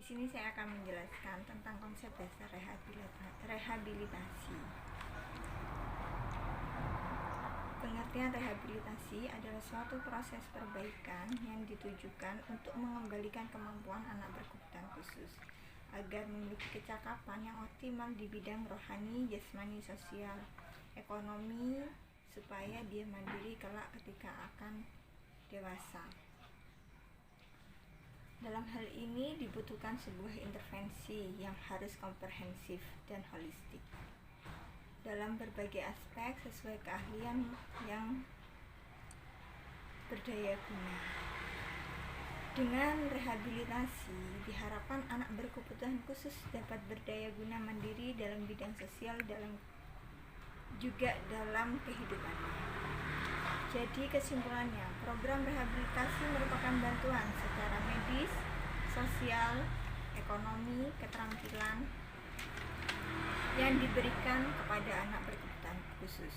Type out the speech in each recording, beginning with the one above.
sini saya akan menjelaskan tentang konsep dasar rehabilitasi. Pengertian rehabilitasi adalah suatu proses perbaikan yang ditujukan untuk mengembalikan kemampuan anak berkebutuhan khusus agar memiliki kecakapan yang optimal di bidang rohani, jasmani, sosial, ekonomi, supaya dia mandiri kelak ketika akan dewasa. Dalam hal ini dibutuhkan sebuah intervensi yang harus komprehensif dan holistik dalam berbagai aspek sesuai keahlian yang berdaya guna. Dengan rehabilitasi diharapkan anak berkebutuhan khusus dapat berdaya guna mandiri dalam bidang sosial juga dalam kehidupannya. Jadi kesimpulannya, program rehabilitasi merupakan bantuan secara medis, sosial, ekonomi, keterampilan yang diberikan kepada anak berkebutuhan khusus,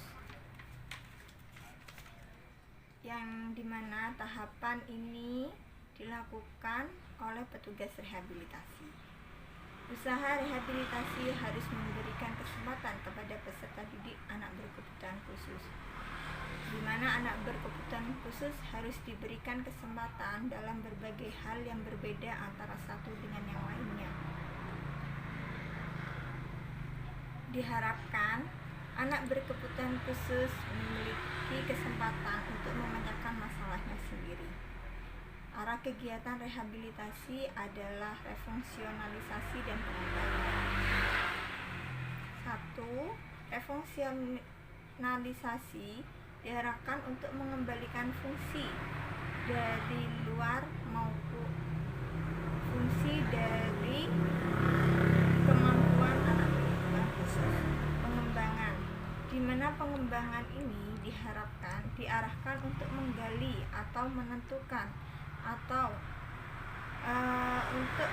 yang dimana tahapan ini dilakukan oleh petugas rehabilitasi. Usaha rehabilitasi harus memberikan kesempatan kepada peserta didik anak berkebutuhan khusus, di mana anak berkebutuhan khusus harus diberikan kesempatan dalam berbagai hal yang berbeda antara satu dengan yang lainnya. Diharapkan anak berkebutuhan khusus memiliki kesempatan untuk memecahkan masalahnya sendiri. Arah kegiatan rehabilitasi adalah refungsionalisasi dan pengembangan. 1. Refungsionalisasi diharapkan untuk mengembalikan fungsi dari luar maupun fungsi dari kemampuan anak berkebutuhan khusus. Pengembangan, di mana pengembangan ini diarahkan untuk menggali atau menentukan atau untuk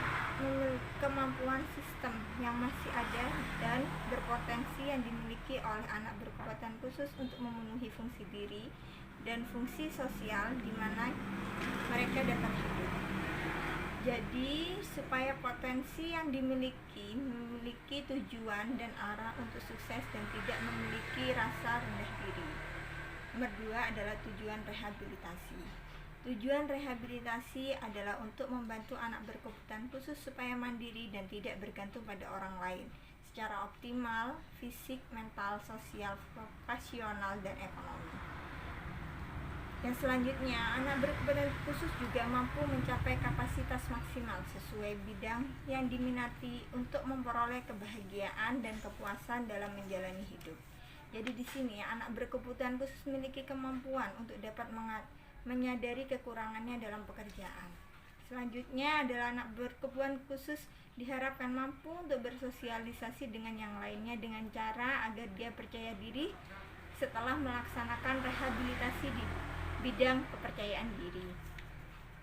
kemampuan sistem yang masih ada dan berpotensi yang dimiliki oleh anak berkebutuhan khusus untuk memenuhi fungsi diri dan fungsi sosial di mana mereka dapat hidup. Jadi supaya potensi yang memiliki tujuan dan arah untuk sukses dan tidak memiliki rasa rendah diri. Nomor 2 adalah tujuan rehabilitasi. Tujuan rehabilitasi adalah untuk membantu anak berkebutuhan khusus supaya mandiri dan tidak bergantung pada orang lain secara optimal, fisik, mental, sosial, vokasional, dan ekonomi. Yang selanjutnya, anak berkebutuhan khusus juga mampu mencapai kapasitas maksimal sesuai bidang yang diminati untuk memperoleh kebahagiaan dan kepuasan dalam menjalani hidup. Jadi di sini anak berkebutuhan khusus memiliki kemampuan untuk dapat menyadari kekurangannya dalam pekerjaan. Selanjutnya adalah anak berkebutuhan khusus diharapkan mampu untuk bersosialisasi dengan yang lainnya dengan cara agar dia percaya diri setelah melaksanakan rehabilitasi di bidang kepercayaan diri.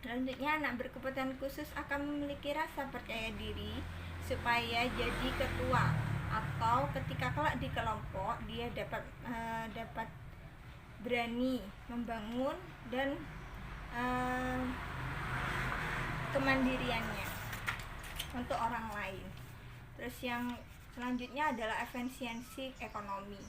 Selanjutnya anak berkebutuhan khusus akan memiliki rasa percaya diri supaya jadi ketua atau ketika kelak di kelompok dia dapat berani membangun dan kemandiriannya untuk orang lain. Terus yang selanjutnya adalah efisiensi ekonomi,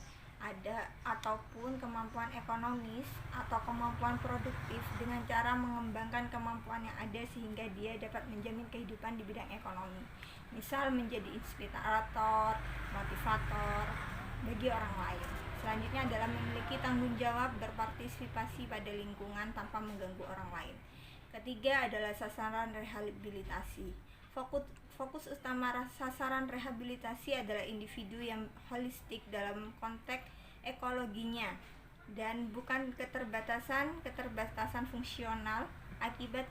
ataupun kemampuan ekonomis atau kemampuan produktif dengan cara mengembangkan kemampuan yang ada sehingga dia dapat menjamin kehidupan di bidang ekonomi. Misal menjadi inspirator, motivator bagi orang lain. Selanjutnya adalah memiliki tanggung jawab berpartisipasi pada lingkungan tanpa mengganggu orang lain. Ketiga adalah sasaran rehabilitasi. Fokus utama sasaran rehabilitasi adalah individu yang holistik dalam konteks ekologinya dan bukan keterbatasan fungsional akibat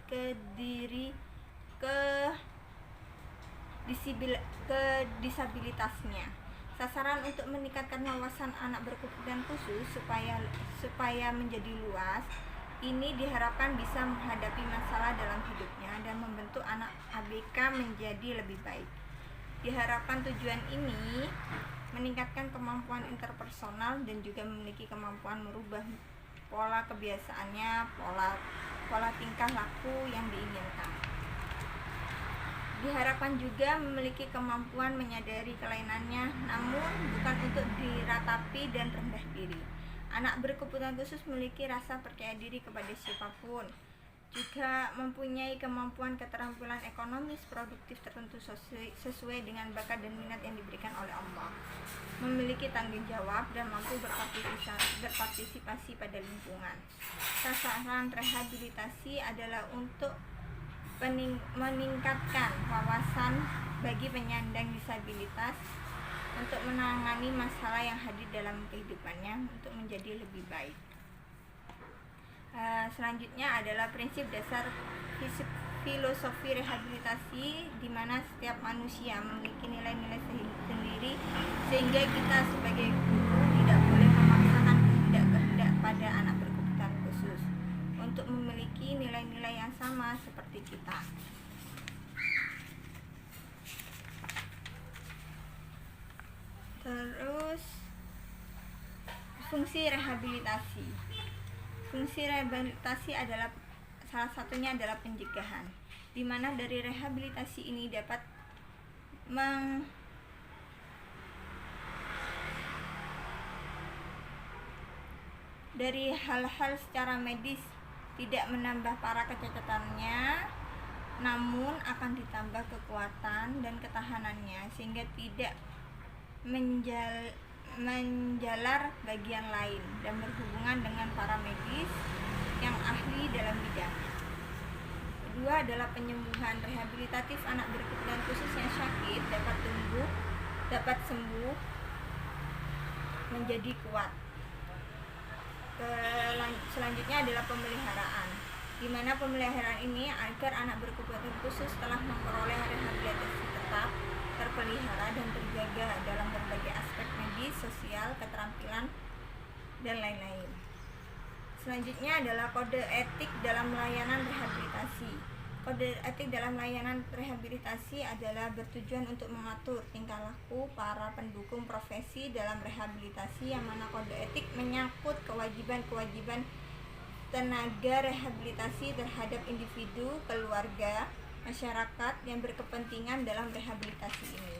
disabilitasnya. Sasaran untuk meningkatkan wawasan anak berkebutuhan khusus supaya menjadi luas, ini diharapkan bisa menghadapi masalah dalam hidupnya dan membentuk anak ABK menjadi lebih baik. Diharapkan tujuan ini meningkatkan kemampuan interpersonal dan juga memiliki kemampuan merubah pola kebiasaannya, pola tingkah laku yang diinginkan. Diharapkan juga memiliki kemampuan menyadari kelainannya, namun bukan untuk diratapi dan rendah diri. Anak berkebutuhan khusus memiliki rasa percaya diri kepada siapapun, juga mempunyai kemampuan keterampilan ekonomis produktif tertentu sesuai dengan bakat dan minat yang diberikan oleh Allah, memiliki tanggung jawab dan mampu berpartisipasi pada lingkungan. Sasaran rehabilitasi adalah untuk meningkatkan wawasan bagi penyandang disabilitas untuk menangani masalah yang hadir dalam kehidupannya untuk menjadi lebih baik. Selanjutnya adalah prinsip dasar filosofi rehabilitasi, di mana setiap manusia memiliki nilai-nilai sendiri, sehingga kita sebagai guru tidak boleh memaksakan kehendak pada anak berkebutuhan khusus untuk memiliki nilai-nilai yang sama seperti kita. Terus fungsi rehabilitasi. Fungsi rehabilitasi adalah salah satunya adalah pencegahan, di mana dari rehabilitasi ini dapat dari hal-hal secara medis tidak menambah parah kecacatannya, namun akan ditambah kekuatan dan ketahanannya sehingga tidak menjalar bagian lain dan berhubungan dengan para medis yang ahli dalam bidangnya. Kedua adalah penyembuhan. Rehabilitatif anak berkebutuhan khusus yang sakit dapat sembuh menjadi kuat. Selanjutnya adalah pemeliharaan, di mana pemeliharaan ini agar anak berkebutuhan khusus telah memperoleh rehabilitasi tetap terpelihara dan terjaga dalam berbagai aspek medis, sosial, keterampilan, dan lain-lain. Selanjutnya adalah kode etik dalam layanan rehabilitasi. Kode etik dalam layanan rehabilitasi adalah bertujuan untuk mengatur tingkah laku para pendukung profesi dalam rehabilitasi, yang mana kode etik menyangkut kewajiban-kewajiban tenaga rehabilitasi terhadap individu, keluarga, masyarakat yang berkepentingan dalam rehabilitasi ini.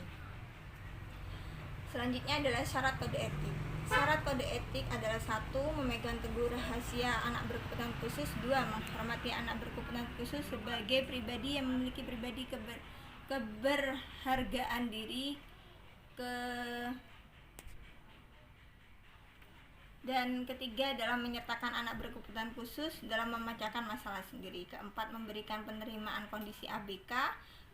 Selanjutnya adalah syarat kode etik. Syarat kode etik adalah 1. Memegang teguh rahasia anak berkebutuhan khusus. 2. Menghormati anak berkebutuhan khusus sebagai pribadi yang memiliki keberhargaan diri, dan ketiga adalah menyertakan anak berkebutuhan khusus dalam memecahkan masalah sendiri. Keempat, memberikan penerimaan kondisi ABK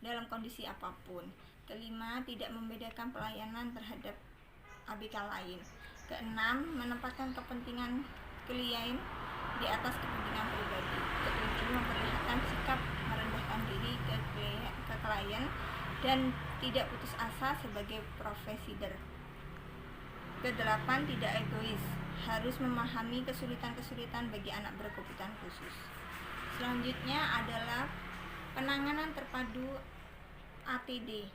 dalam kondisi apapun. Kelima, tidak membedakan pelayanan terhadap ABK lain. Keenam, menempatkan kepentingan klien di atas kepentingan pribadi. Ketujuh, memperlihatkan sikap merendahkan diri ke klien dan tidak putus asa sebagai provider. Kedelapan, tidak egois, harus memahami kesulitan-kesulitan bagi anak berkebutuhan khusus. Selanjutnya adalah penanganan terpadu ATD.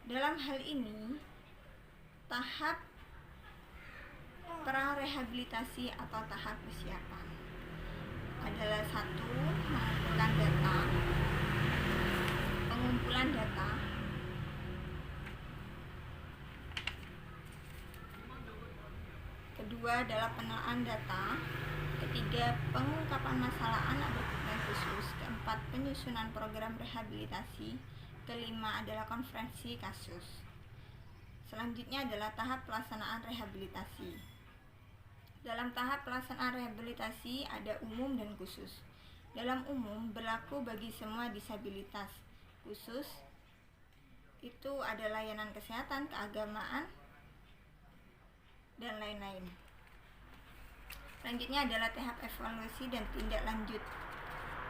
Dalam hal ini, tahap pra-rehabilitasi atau tahap persiapan adalah 1. Pengumpulan data. Kedua adalah penelaahan data. Ketiga, pengungkapan masalah anak berkebutuhan khusus. Keempat, penyusunan program rehabilitasi. Kelima adalah konferensi kasus. Selanjutnya adalah tahap pelaksanaan rehabilitasi. Dalam tahap pelaksanaan rehabilitasi ada umum dan khusus. Dalam umum berlaku bagi semua disabilitas. Khusus itu ada layanan kesehatan, keagamaan, dan lain-lain. Selanjutnya adalah tahap evaluasi dan tindak lanjut.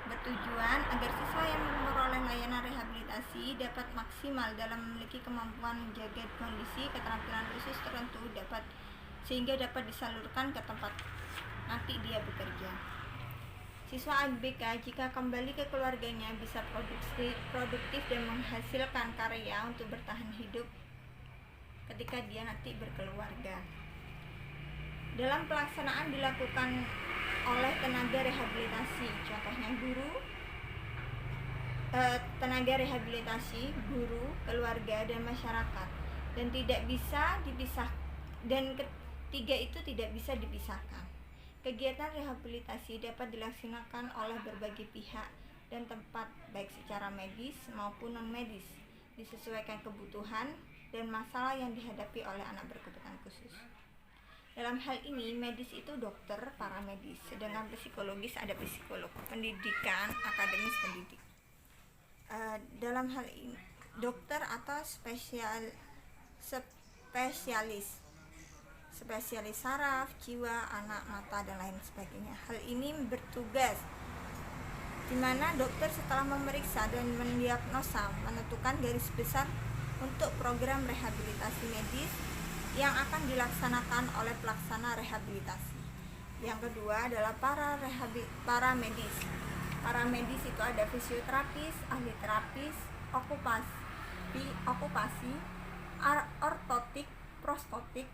Bertujuan agar siswa yang memperoleh layanan rehabilitasi dapat maksimal dalam memiliki kemampuan menjaga kondisi keterampilan khusus tertentu sehingga dapat disalurkan ke tempat nanti dia bekerja. Siswa ABK jika kembali ke keluarganya bisa produktif dan menghasilkan karya untuk bertahan hidup ketika dia nanti berkeluarga. Dalam pelaksanaan dilakukan oleh tenaga rehabilitasi, contohnya guru, tenaga rehabilitasi, guru, keluarga, dan masyarakat, dan tidak bisa dipisah, dan ketiga itu tidak bisa dipisahkan. Kegiatan rehabilitasi dapat dilaksanakan oleh berbagai pihak dan tempat, baik secara medis maupun non medis, disesuaikan kebutuhan dan masalah yang dihadapi oleh anak berkebutuhan khusus. Dalam hal ini, medis itu dokter, paramedis, sedangkan psikologis ada psikolog, pendidikan, akademis pendidik. Dalam hal ini, dokter atau spesialis saraf, jiwa, anak, mata, dan lain sebagainya. Hal ini bertugas di mana dokter setelah memeriksa dan mendiagnosa menentukan garis besar untuk program rehabilitasi medis yang akan dilaksanakan oleh pelaksana rehabilitasi. Yang kedua adalah paramedis. Paramedis itu ada fisioterapis, ahli terapis, okupasi, ortotik, prostotik,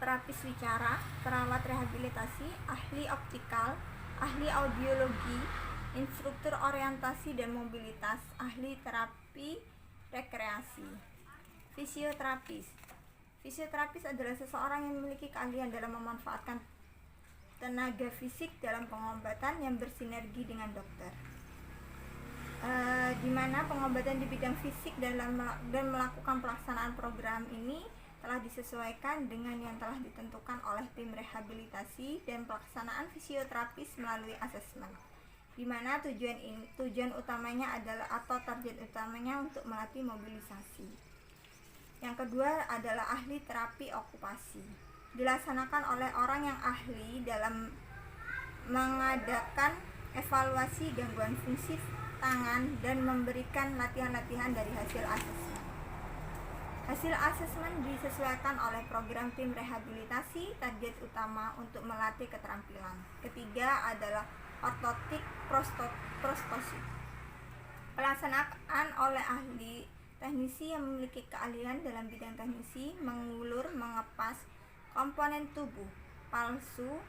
terapis wicara, perawat rehabilitasi, ahli optikal, ahli audiologi, instruktur orientasi dan mobilitas, ahli terapi rekreasi. Fisioterapis adalah seseorang yang memiliki keahlian dalam memanfaatkan tenaga fisik dalam pengobatan yang bersinergi dengan dokter, di mana pengobatan di bidang fisik dan melakukan pelaksanaan program ini telah disesuaikan dengan yang telah ditentukan oleh tim rehabilitasi dan pelaksanaan fisioterapis melalui asesmen, di mana tujuan utamanya adalah atau target utamanya untuk melatih mobilisasi. Yang kedua adalah ahli terapi okupasi. Dilaksanakan oleh orang yang ahli dalam mengadakan evaluasi gangguan fungsi tangan dan memberikan latihan-latihan dari hasil asesmen. Hasil asesmen disesuaikan oleh program tim rehabilitasi, target utama untuk melatih keterampilan. Ketiga adalah ortotik prostosis. Pelaksanaan oleh ahli teknisi yang memiliki keahlian dalam bidang teknisi, mengulur, mengepas komponen tubuh palsu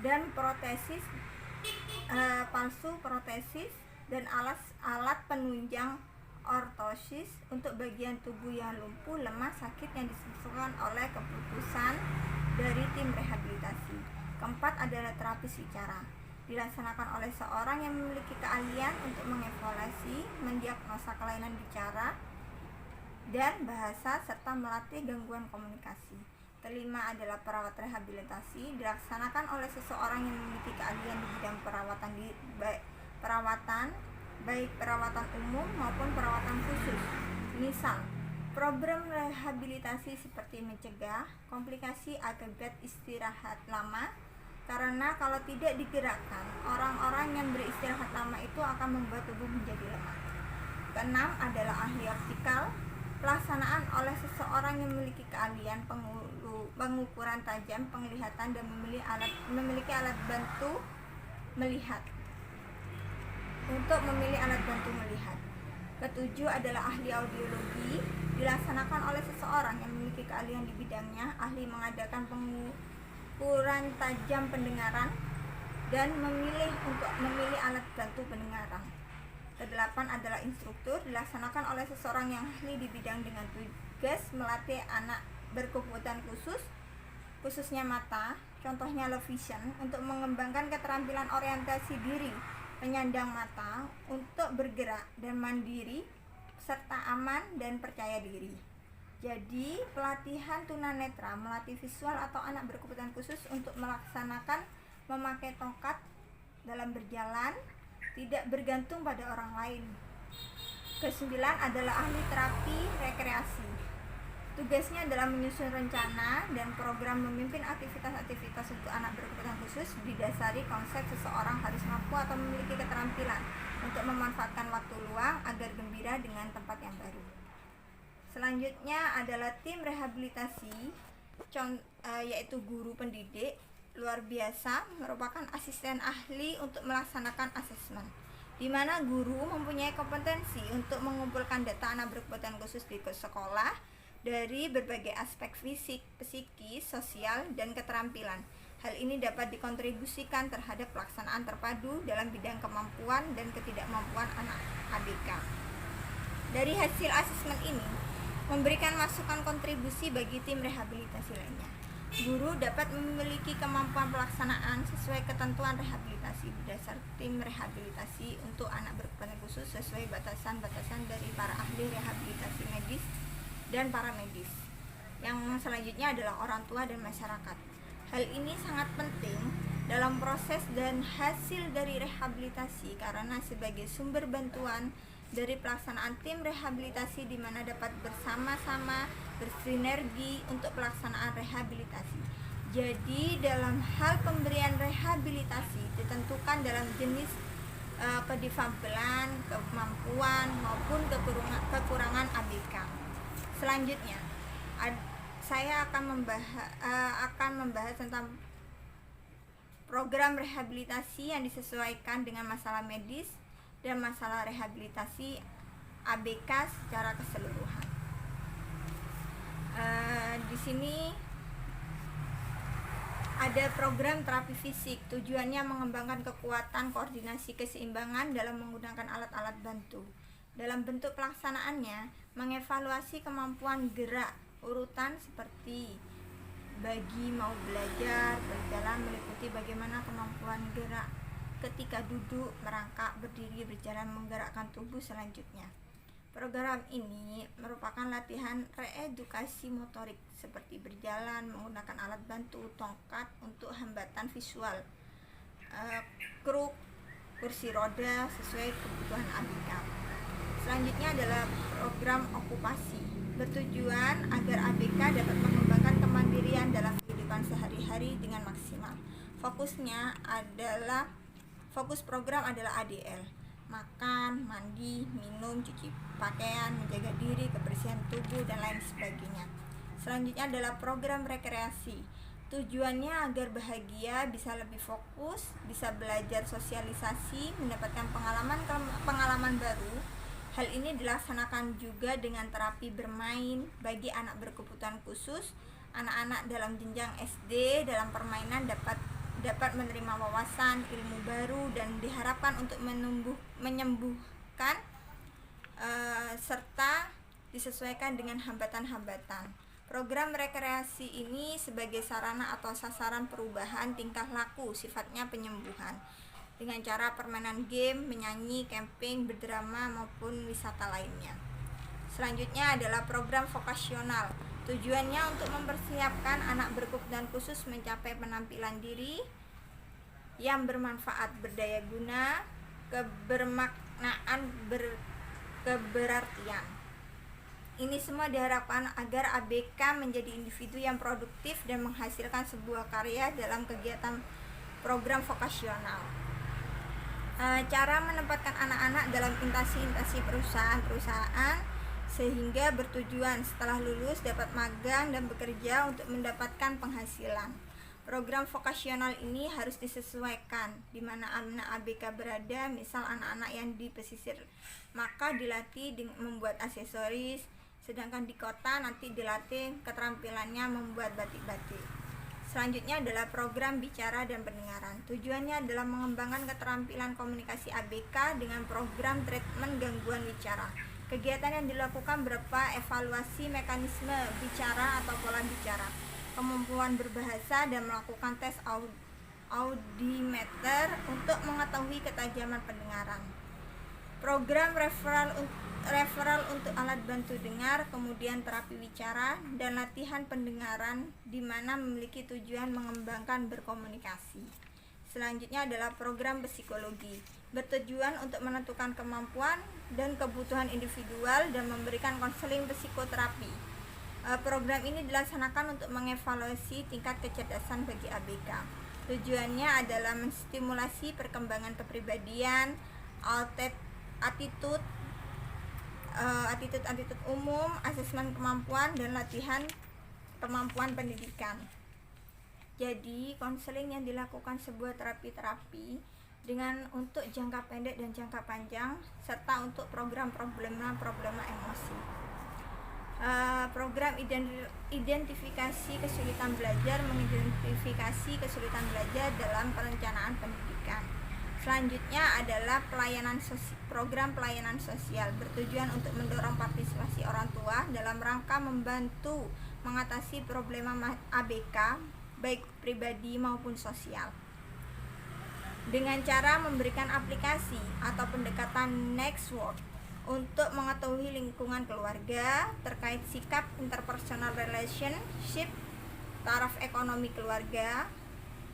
dan protesis dan alat penunjang ortosis untuk bagian tubuh yang lumpuh, lemah, sakit yang disebabkan oleh keputusan dari tim rehabilitasi. Keempat adalah terapis wicara. Dilaksanakan oleh seorang yang memiliki keahlian untuk mengevaluasi, mendiagnosa kelainan bicara dan bahasa serta melatih gangguan komunikasi. Kelima adalah perawat rehabilitasi. Dilaksanakan oleh seseorang yang memiliki keahlian di bidang baik perawatan umum maupun perawatan khusus. Misal, program rehabilitasi seperti mencegah komplikasi akibat istirahat lama, karena kalau tidak digerakkan, orang-orang yang beristirahat lama itu akan membuat tubuh menjadi lemah. Keenam adalah ahli optikal. Pelaksanaan oleh seseorang yang memiliki keahlian pengukuran tajam, penglihatan, dan memiliki alat bantu melihat. Untuk memilih alat bantu melihat. Ketujuh adalah ahli audiologi. Dilaksanakan oleh seseorang yang memiliki keahlian di bidangnya, ahli mengadakan pengukuran tajam pendengaran dan memilih alat bantu pendengaran. Kedelapan adalah instruktur. Dilaksanakan oleh seseorang yang ahli di bidang dengan tugas melatih anak berkebutuhan khusus, khususnya mata, contohnya low vision, untuk mengembangkan keterampilan orientasi diri, penyandang mata, untuk bergerak dan mandiri, serta aman dan percaya diri. Jadi, pelatihan tunanetra melatih visual atau anak berkebutuhan khusus untuk melaksanakan memakai tongkat dalam berjalan, tidak bergantung pada orang lain. Kesembilan adalah ahli terapi rekreasi. Tugasnya adalah menyusun rencana dan program memimpin aktivitas-aktivitas untuk anak berkebutuhan khusus didasari konsep seseorang harus mampu atau memiliki keterampilan untuk memanfaatkan waktu luang agar gembira dengan tempat yang baru. Selanjutnya adalah tim rehabilitasi, yaitu guru pendidik luar biasa, merupakan asisten ahli untuk melaksanakan asesmen, di mana guru mempunyai kompetensi untuk mengumpulkan data anak berkebutuhan khusus di sekolah dari berbagai aspek fisik, psikis, sosial, dan keterampilan, Hal ini dapat dikontribusikan terhadap pelaksanaan terpadu dalam bidang kemampuan dan ketidakmampuan anak ABK. Dari hasil asesmen ini, memberikan masukan kontribusi bagi tim rehabilitasi lainnya. Guru dapat memiliki kemampuan pelaksanaan sesuai ketentuan rehabilitasi berdasar tim rehabilitasi untuk anak berkebutuhan khusus sesuai batasan-batasan dari para ahli rehabilitasi medis dan para medis. Yang selanjutnya adalah orang tua dan masyarakat. Hal ini sangat penting dalam proses dan hasil dari rehabilitasi karena sebagai sumber bantuan dari pelaksanaan tim rehabilitasi di mana dapat bersama-sama bersinergi untuk pelaksanaan rehabilitasi. Jadi dalam hal pemberian rehabilitasi ditentukan dalam jenis kedifabelan, kemampuan maupun kekurangan ABK. Selanjutnya saya akan membahas tentang program rehabilitasi yang disesuaikan dengan masalah medis dan masalah rehabilitasi ABK secara keseluruhan. Di sini ada program terapi fisik, tujuannya mengembangkan kekuatan, koordinasi, keseimbangan dalam menggunakan alat-alat bantu. Dalam bentuk pelaksanaannya, mengevaluasi kemampuan gerak urutan seperti bagi mau belajar, berjalan meliputi bagaimana kemampuan gerak ketika duduk, merangkak, berdiri, berjalan, menggerakkan tubuh selanjutnya. Program ini merupakan latihan reedukasi motorik seperti berjalan, menggunakan alat bantu, tongkat untuk hambatan visual, kruk, kursi roda sesuai kebutuhan ABK. Selanjutnya adalah program okupasi, bertujuan agar ABK dapat mengembangkan kemandirian dalam kehidupan sehari-hari dengan maksimal. Fokus program adalah ADL, makan, mandi, minum, cuci pakaian, menjaga diri, kebersihan tubuh, dan lain sebagainya. Selanjutnya adalah program rekreasi. Tujuannya agar bahagia, bisa lebih fokus, bisa belajar sosialisasi, mendapatkan pengalaman baru. Hal ini dilaksanakan juga dengan terapi bermain bagi anak berkebutuhan khusus. Anak-anak dalam jenjang SD dalam permainan dapat menerima wawasan, ilmu baru, dan diharapkan untuk menyembuhkan serta disesuaikan dengan hambatan-hambatan. Program rekreasi ini sebagai sarana atau sasaran perubahan tingkah laku, sifatnya penyembuhan dengan cara permainan game, menyanyi, camping, berdrama, maupun wisata lainnya. Selanjutnya adalah program vokasional. Tujuannya untuk mempersiapkan anak berkebutuhan khusus mencapai penampilan diri yang bermanfaat, berdaya guna, kebermaknaan, keberartian. Ini semua diharapkan agar ABK menjadi individu yang produktif dan menghasilkan sebuah karya dalam kegiatan program vokasional. Cara menempatkan anak-anak dalam instansi perusahaan sehingga bertujuan setelah lulus dapat magang dan bekerja untuk mendapatkan penghasilan. Program vokasional ini harus disesuaikan di mana anak ABK berada, misal anak-anak yang di pesisir maka dilatih membuat aksesoris, sedangkan di kota nanti dilatih keterampilannya membuat batik-batik. Selanjutnya adalah program bicara dan pendengaran. Tujuannya adalah mengembangkan keterampilan komunikasi ABK dengan program treatment gangguan bicara. Kegiatan yang dilakukan berupa evaluasi mekanisme bicara atau pola bicara, kemampuan berbahasa, dan melakukan tes audimeter untuk mengetahui ketajaman pendengaran. Program referral untuk alat bantu dengar, kemudian terapi bicara dan latihan pendengaran di mana memiliki tujuan mengembangkan berkomunikasi. Selanjutnya adalah program psikologi, bertujuan untuk menentukan kemampuan dan kebutuhan individual dan memberikan konseling psikoterapi. Program ini dilaksanakan untuk mengevaluasi tingkat kecerdasan bagi ABK. Tujuannya adalah menstimulasi perkembangan kepribadian, attitude umum, asesmen kemampuan, dan latihan kemampuan pendidikan. Jadi, konseling yang dilakukan sebuah terapi dengan untuk jangka pendek dan jangka panjang serta untuk program problema emosi. Program identifikasi kesulitan belajar mengidentifikasi kesulitan belajar dalam perencanaan pendidikan. Selanjutnya adalah program pelayanan sosial bertujuan untuk mendorong partisipasi orang tua dalam rangka membantu mengatasi problema ABK baik pribadi maupun sosial dengan cara memberikan aplikasi atau pendekatan next word untuk mengetahui lingkungan keluarga terkait sikap interpersonal relationship, taraf ekonomi keluarga,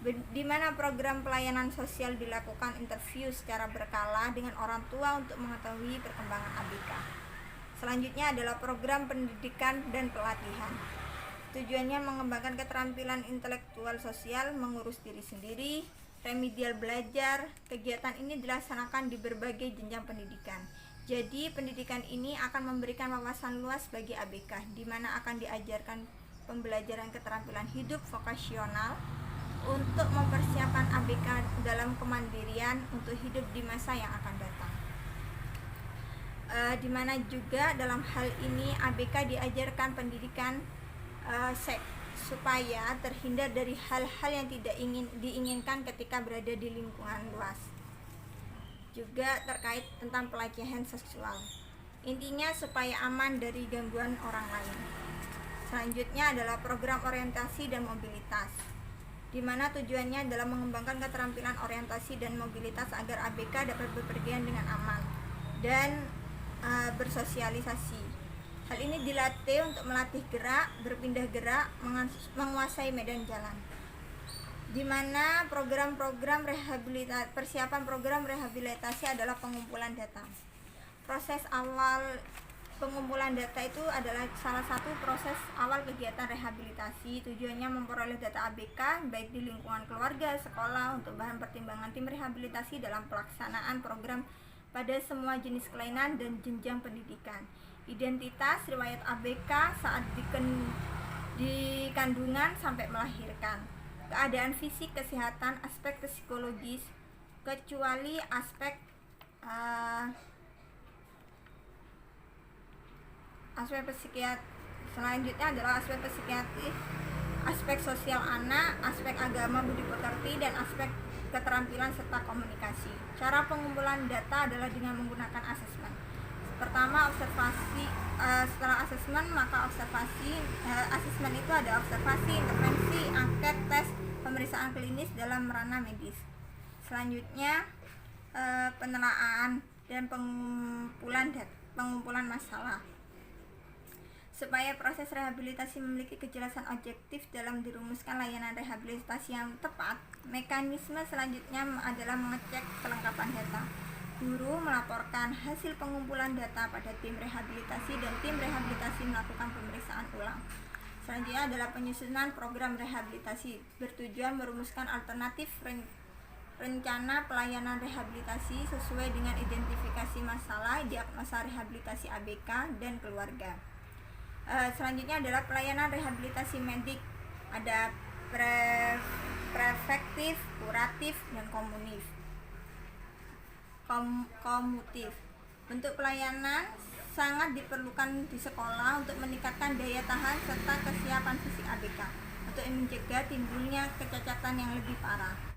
di mana program pelayanan sosial dilakukan interview secara berkala dengan orang tua untuk mengetahui perkembangan ABK. Selanjutnya adalah program pendidikan dan pelatihan. Tujuannya mengembangkan keterampilan intelektual sosial, mengurus diri sendiri, remedial belajar. Kegiatan ini dilaksanakan di berbagai jenjang pendidikan. Jadi pendidikan ini akan memberikan wawasan luas bagi ABK, di mana akan diajarkan pembelajaran keterampilan hidup vokasional untuk mempersiapkan ABK dalam kemandirian untuk hidup di masa yang akan datang. Di mana juga dalam hal ini ABK diajarkan pendidikan seks supaya terhindar dari hal-hal yang tidak diinginkan ketika berada di lingkungan luas. Juga terkait tentang pelecehan seksual. Intinya supaya aman dari gangguan orang lain. Selanjutnya adalah program orientasi dan mobilitas, di mana tujuannya adalah mengembangkan keterampilan orientasi dan mobilitas agar ABK dapat bepergian dengan aman dan bersosialisasi. Hal ini dilatih untuk melatih gerak, berpindah gerak, menguasai medan jalan. Di mana persiapan program rehabilitasi adalah pengumpulan data. Proses awal pengumpulan data itu adalah salah satu proses awal kegiatan rehabilitasi. Tujuannya memperoleh data ABK baik di lingkungan keluarga, sekolah untuk bahan pertimbangan tim rehabilitasi dalam pelaksanaan program pada semua jenis kelainan dan jenjang pendidikan. Identitas, riwayat ABK saat di kandungan sampai melahirkan. Keadaan fisik, kesehatan, aspek psikologis, kecuali aspek psikiatri. Selanjutnya adalah aspek psikiatri, aspek sosial anak, aspek agama budi pekerti, dan aspek keterampilan serta komunikasi. Cara pengumpulan data adalah dengan menggunakan asesmen. Pertama, observasi. Setelah asesmen, maka asesmen itu ada observasi, intervensi, angket, tes, pemeriksaan klinis dalam ranah medis. Selanjutnya penelaahan dan pengumpulan masalah. Supaya proses rehabilitasi memiliki kejelasan objektif dalam dirumuskan layanan rehabilitasi yang tepat, mekanisme selanjutnya adalah mengecek kelengkapan data. Guru melaporkan hasil pengumpulan data pada tim rehabilitasi dan tim rehabilitasi melakukan pemeriksaan ulang. Selanjutnya adalah penyusunan program rehabilitasi bertujuan merumuskan alternatif rencana pelayanan rehabilitasi sesuai dengan identifikasi masalah, diagnosa rehabilitasi ABK dan keluarga. Selanjutnya adalah pelayanan rehabilitasi medik. Ada preventif, kuratif, dan komutif. Bentuk pelayanan sangat diperlukan di sekolah untuk meningkatkan daya tahan serta kesiapan fisik ABK untuk mencegah timbulnya kecacatan yang lebih parah.